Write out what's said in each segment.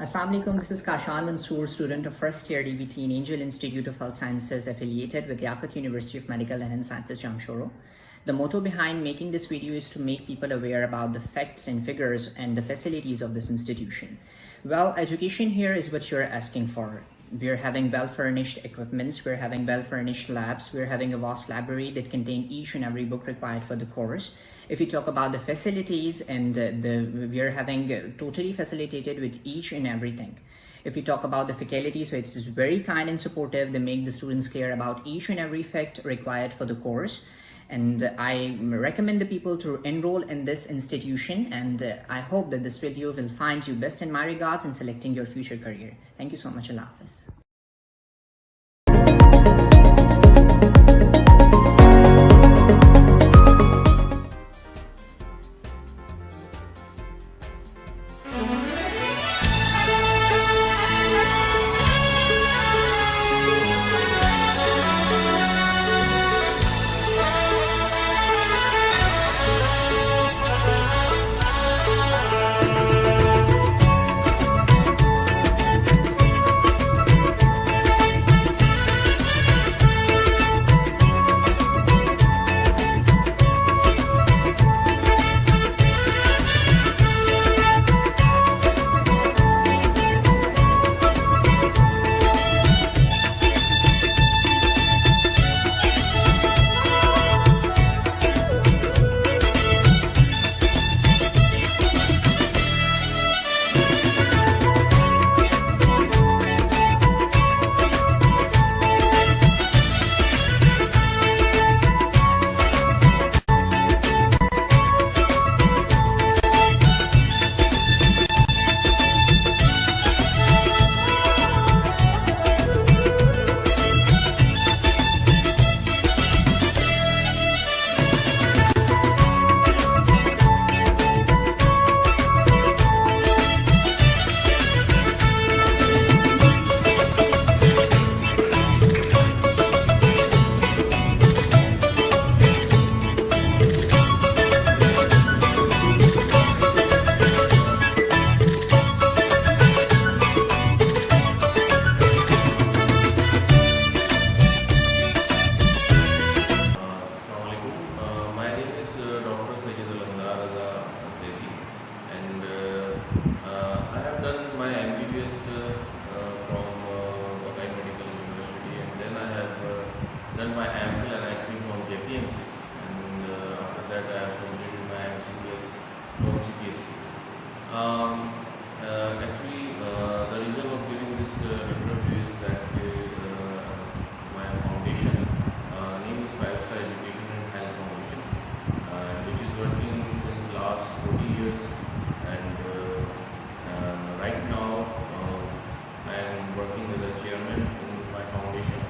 Assalamu alaikum, this is Kashan Mansoor, student of first year DBT in Angel Institute of Health Sciences affiliated with Liaquat University of Medical and Health Sciences, Jamshoro. The motto behind making this video is to make people aware about the facts and figures and the facilities of this institution. Well, education here is what you're asking for. We're having well-furnished equipments, we're having well-furnished labs, we're having a vast library that contain each and every book required for the course. If you talk about the facilities, and we're having totally facilitated with each and everything. If you talk about the faculty, so it's very kind and supportive. They make the students care about each and every fact required for the course. And I recommend the people to enroll in this institution, and I hope that this video will find you best in my regards in selecting your future career. Thank you so much. Allah Hafiz. MBBS from Buckeye Medical University, and then I have done my MPhil and IQ from JPMC, and after that I have completed my MCPS from CPSP. Actually, the reason of giving this interview is that my foundation name is 5-Star Education and Health Foundation, which is working since last 40 years, and right now I am working as a chairman in my foundation,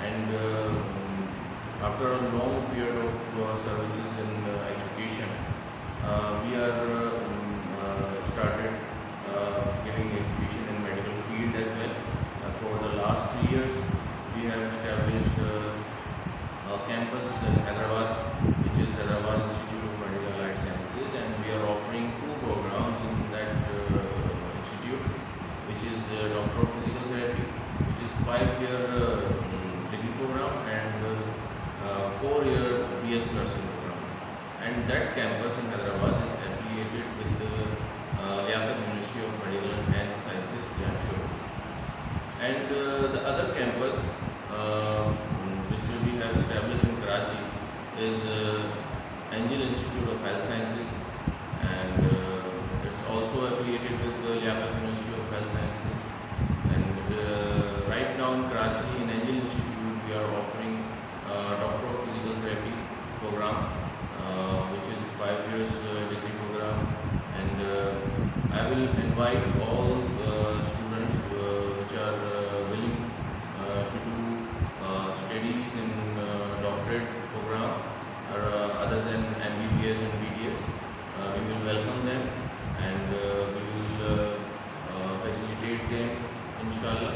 and after a long period of services in education, we are started giving education in medical field as well. For the last 3 years, we have established a campus in Hyderabad, which is Hyderabad Institute of Medical and Allied Sciences, and we are offering 2 programs in that institute, which is Doctor of Physical Therapy, which is 5-year degree program, and 4-year BS nursing program. And that campus in Hyderabad is affiliated with the Liaquat Ministry of Medical and Health Sciences, Jamshedpur. And the other campus, which we have established in Karachi, is Angel Institute of Health Sciences, and it's also affiliated with the Liaquat Ministry of Health Sciences. And right now in Karachi, in Angel Institute, we are offering Doctor of Physical Therapy program, which is 5 years degree program, and I will invite all students which are willing to do studies in doctorate program or other than MBBS and BDS. We will welcome them, and we will facilitate them, inshallah.